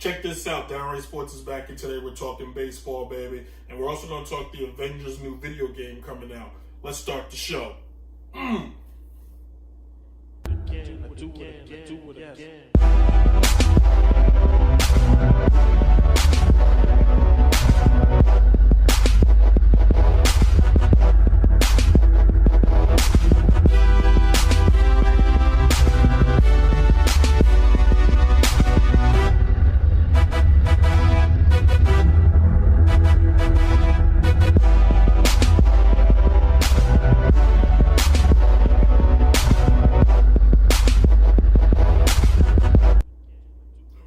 Check this out, Downright Sports is back, and today we're talking baseball, baby. And we're also going to talk the Avengers new video game coming out. Let's start the show.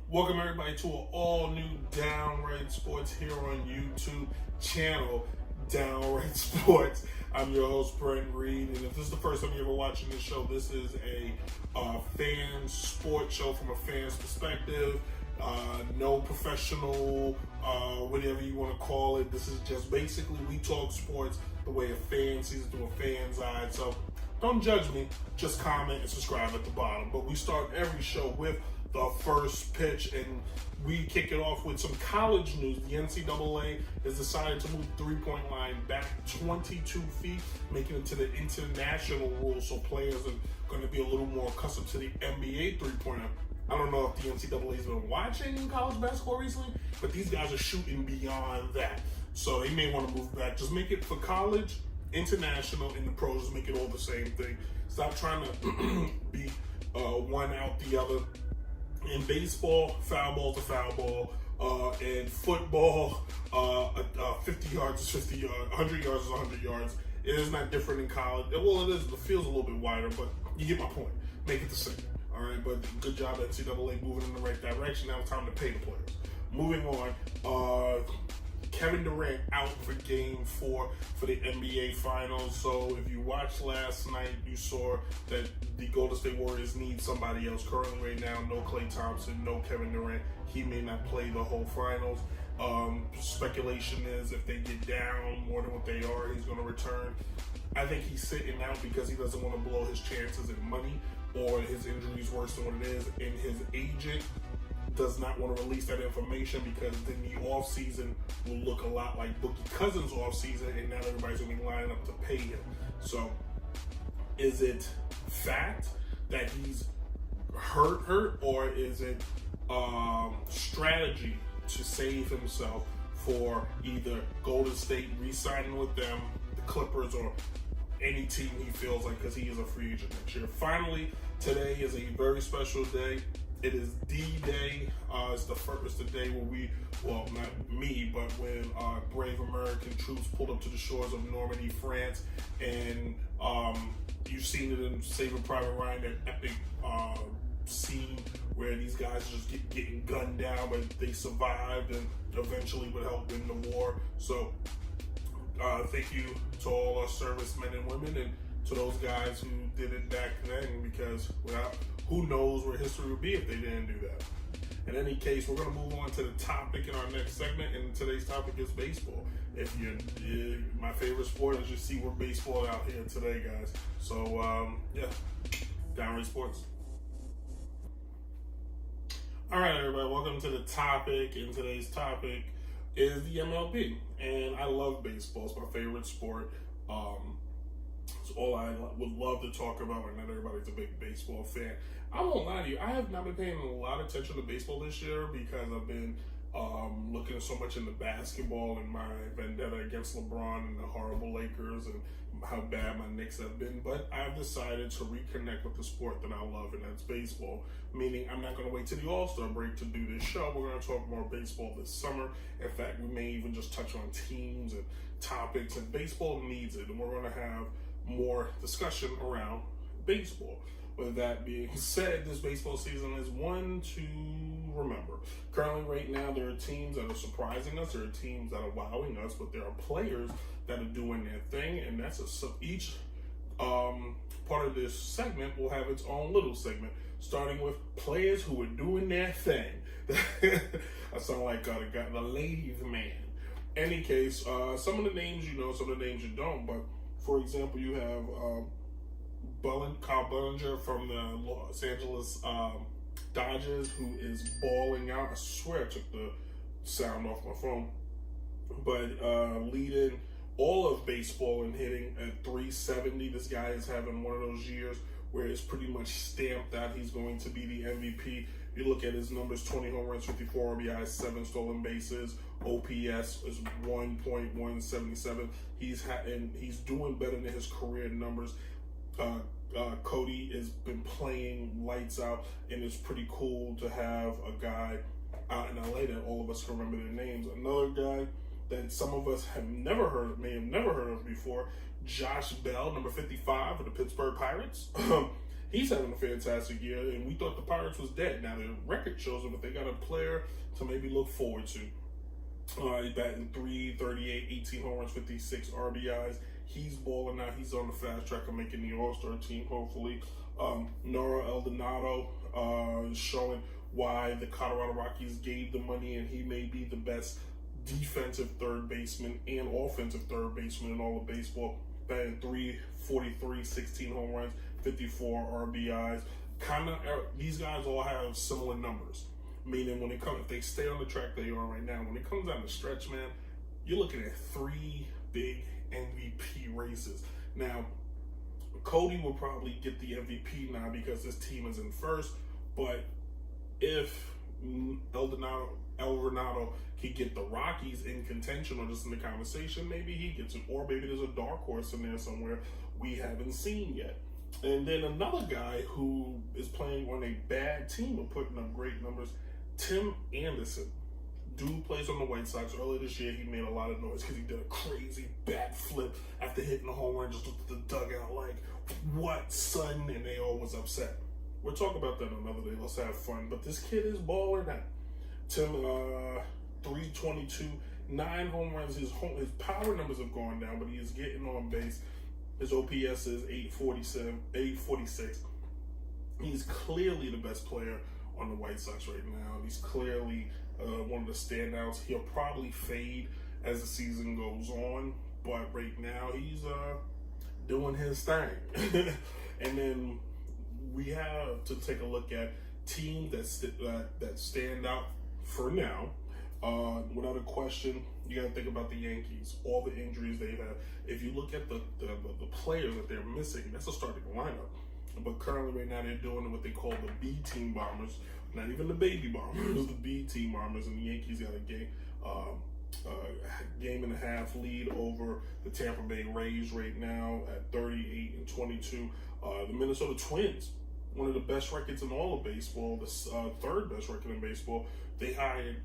Welcome everybody to an all-new Downright Sports here on YouTube channel, Downright Sports. I'm your host, Brent Reid, and if this is the first time you're ever watching this show, this is a fan sports show from a fan's perspective. No professional, whatever you want to call it. This is just basically we talk sports the way a fan sees it through a fan's eye. So don't judge me, just comment and subscribe at the bottom. But we start every show with the first pitch, and we kick it off with some college news. The NCAA has decided to move the three-point line back 22 feet, making it to the international rule, so players are going to be a little more accustomed to the NBA three-pointer. I don't know if the NCAA has been watching college basketball recently, but these guys are shooting beyond that. So they may want to move back. Just make it for college, international, and the pros. Just make it all the same thing. Stop trying to be one out the other. In baseball, foul ball's a foul ball. In football, 50 yards is 50 yards, 100 yards is 100 yards. It is not different in college. Well, it is. The field's a little bit wider, but you get my point. Make it the same. All right, but good job, NCAA, moving in the right direction. Now it's time to pay the players. Moving on, Kevin Durant out for Game 4 for the NBA Finals. So if you watched last night, you saw that the Golden State Warriors need somebody else. Currently right now, no Klay Thompson, no Kevin Durant. He may not play the whole Finals. Speculation is if they get down more than what they are, he's going to return. I think he's sitting out because he doesn't want to blow his chances in money, or his injury is worse than what it is, and his agent does not want to release that information because then the offseason will look a lot like Boogie Cousins' offseason, and now everybody's going to be lining up to pay him. So is it fact that he's hurt, or is it strategy to save himself for either Golden State re-signing with them, the Clippers, or any team he feels like, because he is a free agent next year? Finally, today is a very special day. It is D-Day. It's the day where not me, but when brave American troops pulled up to the shores of Normandy, France, and you've seen it in Saving Private Ryan, that epic scene where these guys just getting gunned down, but they survived and eventually would help win the war. So thank you to all our servicemen and women, and to those guys who did it back then, because who knows where history would be if they didn't do that. In any case, we're going to move on to the topic in our next segment, and today's topic is baseball. If my favorite sport, as you see, we're baseball out here today, guys. So, Downright Sports. All right, everybody, welcome to the topic, and today's topic is the MLB, and I love baseball. It's my favorite sport. It's all I would love to talk about, and not everybody's a big baseball fan. I won't lie to you, I have not been paying a lot of attention to baseball this year because I've been looking so much into basketball and my vendetta against LeBron and the horrible Lakers and how bad my Knicks have been. But I've decided to reconnect with the sport that I love, and that's baseball. Meaning I'm not going to wait till the All-Star break to do this show. We're going to talk more baseball this summer. In fact, we may even just touch on teams and topics, and baseball needs it, and we're going to have more discussion around baseball. With that being said, this baseball season is one to remember. Currently, right now, there are teams that are surprising us. There are teams that are wowing us, but there are players that are doing their thing, and that's each part of this segment will have its own little segment, starting with players who are doing their thing. I sound like the ladies' man. Any case, some of the names you know, some of the names you don't, but for example, you have Kyle Bellinger from the Los Angeles Dodgers, who is balling out. I swear I took the sound off my phone. But leading all of baseball in hitting at 370. This guy is having one of those years where it's pretty much stamped out he's going to be the MVP. You look at his numbers: 20 home runs, 54 RBIs, 7 stolen bases. OPS is 1.177. He's doing better than his career numbers. Cody has been playing lights out, and it's pretty cool to have a guy out in LA that all of us can remember their names. Another guy that some of us may have never heard of before, Josh Bell, number 55 of the Pittsburgh Pirates. He's having a fantastic year, and we thought the Pirates was dead. Now the record shows them, but they got a player to maybe look forward to. He's batting .338, 18 home runs, 56 RBIs. He's balling out. He's on the fast track of making the All-Star team, hopefully. Nora Eldonado is showing why the Colorado Rockies gave the money, and he may be the best defensive third baseman and offensive third baseman in all of baseball. Batting .343, 16 home runs, 54 RBIs. These guys all have similar numbers. Meaning if they stay on the track they are right now, when it comes down the stretch, man, you're looking at 3 big MVP races. Now, Cody will probably get the MVP now because his team is in first, but if El Renado can get the Rockies in contention or just in the conversation, maybe he gets it, or maybe there's a dark horse in there somewhere we haven't seen yet. And then another guy who is playing on a bad team and putting up great numbers, Tim Anderson. Dude plays on the White Sox. Earlier this year, he made a lot of noise because he did a crazy bat flip after hitting a home run. Just looked at the dugout like, what, son? And they all was upset. We'll talk about that another day. Let's have fun. But this kid is balling out. Tim, 322, 9 home runs. His power numbers have gone down, but he is getting on base. His OPS is 846. He's clearly the best player on the White Sox right now. He's clearly one of the standouts. He'll probably fade as the season goes on, but right now he's doing his thing. And then we have to take a look at teams that stand out for now. Without a question, you got to think about the Yankees, all the injuries they've had. If you look at the players that they're missing, that's a starting lineup. But currently right now they're doing what they call the B team bombers, not even the baby bombers, the B team bombers, and the Yankees got a game and a half lead over the Tampa Bay Rays right now at 38-22. The Minnesota Twins, one of the best records in all of baseball, the third best record in baseball. They hired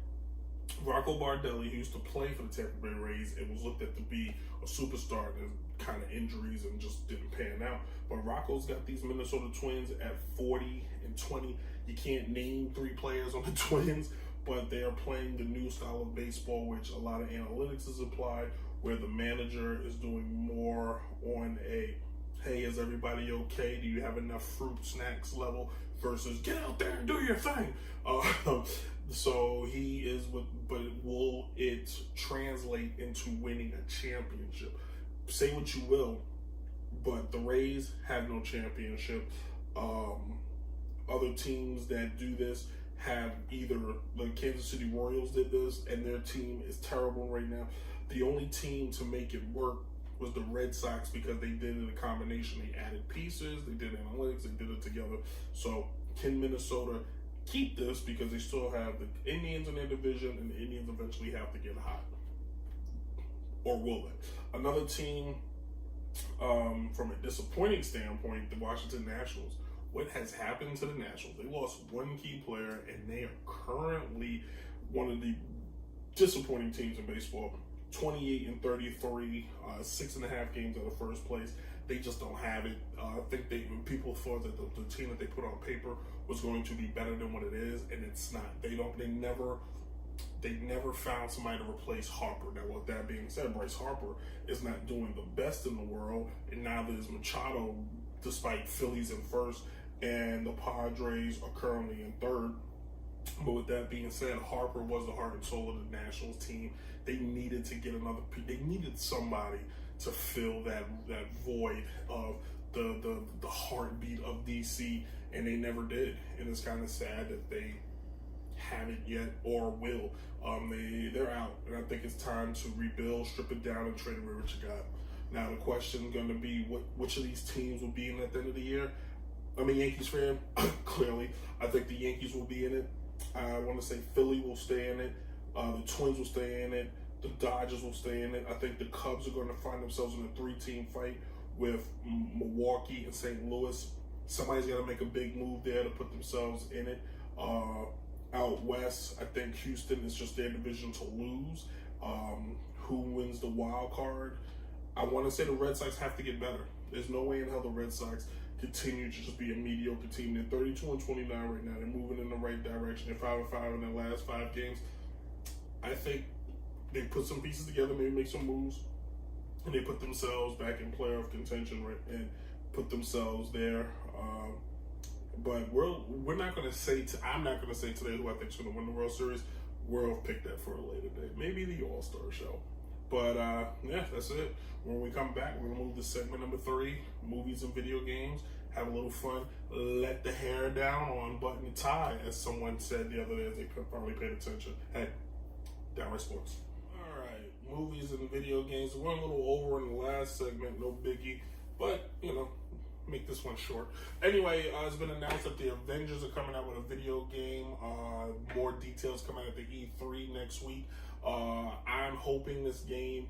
Rocco Bardelli, who used to play for the Tampa Bay Rays and was looked at to be a superstar, and kind of injuries and just didn't pan out. But Rocco's got these Minnesota Twins at 40-20. You can't name 3 players on the Twins, but they are playing the new style of baseball, which a lot of analytics is applied, where the manager is doing more on a, hey, is everybody okay? Do you have enough fruit snacks level versus get out there and do your thing? So he is, but will it translate into winning a championship? Say what you will, but the Rays have no championship. Other teams that do this have either the Kansas City Royals did this, and their team is terrible right now. The only team to make it work was the Red Sox because they did it a combination. They added pieces, they did analytics, they did it together. So can Minnesota keep this because they still have the Indians in their division, and the Indians eventually have to get hot? Or will they? Another team, from a disappointing standpoint, the Washington Nationals. What has happened to the Nationals? They lost one key player, and they are currently one of the disappointing teams in baseball. 28-33, 6.5 games out of first place. They just don't have it. I think people thought that the team that they put on paper was going to be better than what it is, and it's not. They never found somebody to replace Harper. Now, with that being said, Bryce Harper is not doing the best in the world, and neither is Machado, despite Phillies in first, and the Padres are currently in third. But with that being said, Harper was the heart and soul of the Nationals team. They needed to get they needed somebody to fill that void of the heartbeat of DC, and they never did. And it's kind of sad that they haven't yet or will. They're out, and I think it's time to rebuild, strip it down, and trade away what you got. Now the question is going to be which of these teams will be in at the end of the year. I'm a Yankees fan, clearly. I think the Yankees will be in it. I want to say Philly will stay in it. The Twins will stay in it. The Dodgers will stay in it. I think the Cubs are going to find themselves in a 3-team fight with Milwaukee and St. Louis. Somebody's got to make a big move there to put themselves in it. Out west, I think Houston is just their division to lose. Who wins the wild card? I want to say the Red Sox have to get better. There's no way in hell the Red Sox continue to just be a mediocre team. They're 32-29 right now. They're moving in the right direction. They're 5-5 in their last 5 games. I think they put some pieces together, maybe make some moves, and they put themselves back in playoff contention, right, and put themselves there. But we're not going to say. I'm not going to say today who I think is going to win the World Series. We'll pick that for a later day. Maybe the All-Star show. But yeah, that's it. When we come back, we're gonna move to segment number 3, movies and video games. Have a little fun. Let the hair down or unbutton the tie, as someone said the other day as they probably paid attention. Hey, Downright Sports. All right, movies and video games. We went a little over in the last segment, no biggie, but you know, make this one short. Anyway, it's been announced that the Avengers are coming out with a video game. More details coming out at the E3 next week. I'm hoping this game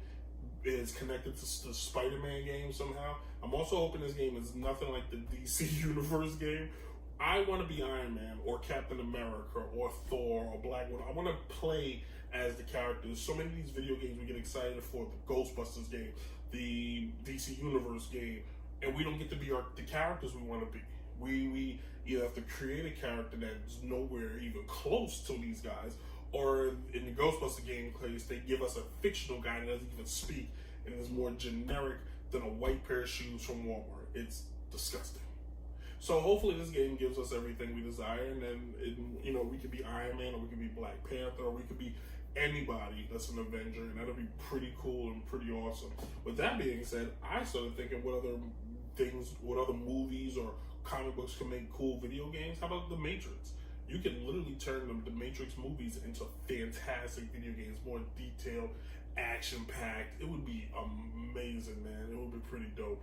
is connected to the Spider-Man game somehow. I'm also hoping this game is nothing like the DC Universe game. I want to be Iron Man or Captain America or Thor or Black Widow. I want to play as the characters. So many of these video games we get excited for, the Ghostbusters game, the DC Universe game, and we don't get to be the characters we want to be. We either have to create a character that's nowhere even close to these guys, or in the Ghostbuster game case, they give us a fictional guy that doesn't even speak and is more generic than a white pair of shoes from Walmart. It's disgusting. So hopefully this game gives us everything we desire, and then we could be Iron Man, or we could be Black Panther, or we could be anybody that's an Avenger, and that'll be pretty cool and pretty awesome. With that being said, I started thinking what other movies or comic books can make cool video games. How about The Matrix? You can literally turn the Matrix movies into fantastic video games, more detailed, action-packed. It would be amazing, man. It would be pretty dope.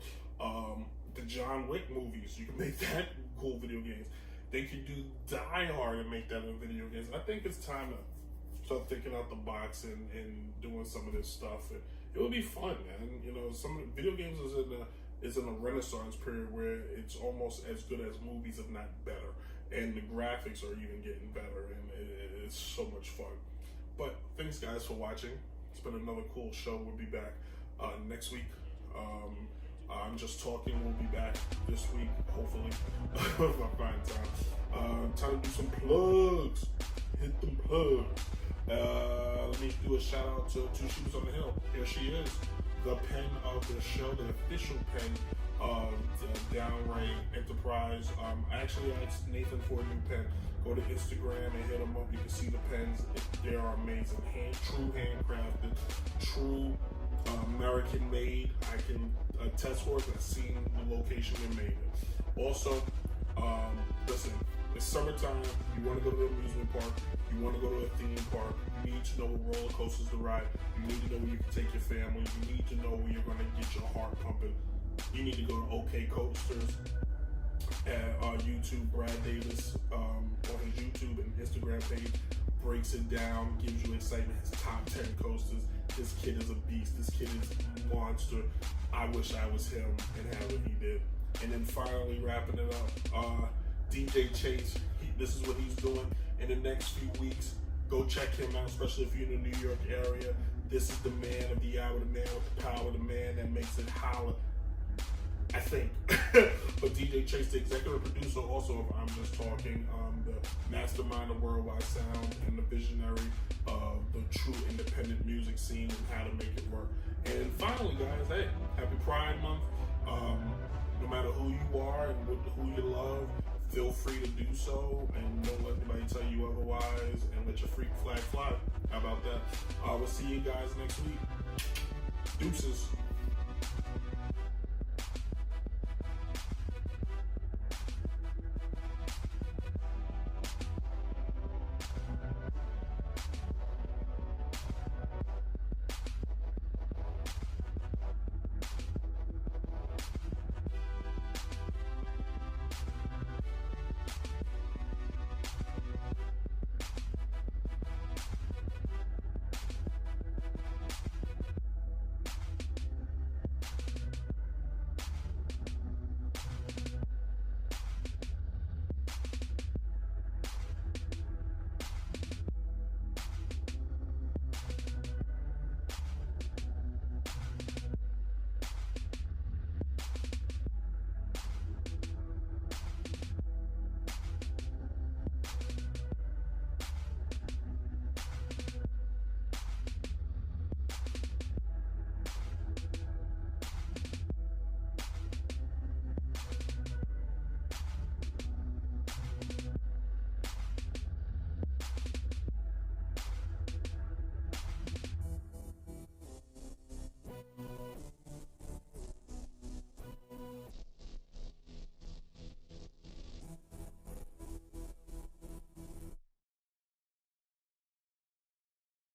The John Wick movies, you can make that cool video games. They could do Die Hard and make that in video games. I think it's time to start thinking out the box and doing some of this stuff. And it would be fun, man. You know, some video games is in a renaissance period where it's almost as good as movies, if not better. And the graphics are even getting better, and it's so much fun. But thanks, guys, for watching. It's been another cool show. We'll be back next week. I'm just talking. We'll be back this week, hopefully, if I find time. Time to do some plugs. Hit them plugs. Let me do a shout out to Two Shoes on the Hill. Here she is, the pen of the show, the official pen of the Downright Enterprise. I actually asked Nathan for a new pen. Go to Instagram and hit them up. You can see the pens. They are amazing. True handcrafted, true American made. I can attest for it. I've seen the location they made it. Also, listen, it's summertime. You want to go to an amusement park. You want to go to a theme park. You need to know what roller coasters to ride. You need to know where you can take your family. You need to know where you're going to get your heart pumping. You need to go to OK Coasters at YouTube. Brad Davis on his YouTube and Instagram page breaks it down, gives you excitement. His top 10 coasters. This kid is a beast. This kid is a monster. I wish I was him and had what he did. And then finally wrapping it up, DJ Chase. This is what he's doing in the next few weeks. Go check him out, especially if you're in the New York area. This is the man of the hour, the man with the power, the man that makes it holler. I think. But DJ Chase, the executive producer, also of I'm Just Talking, the mastermind of Worldwide Sound, and the visionary of the true independent music scene and how to make it work. And finally, guys, hey, happy Pride Month. No matter who you are and who you love, feel free to do so, and don't let anybody tell you otherwise, and let your freak flag fly. How about that? We'll see you guys next week. Deuces.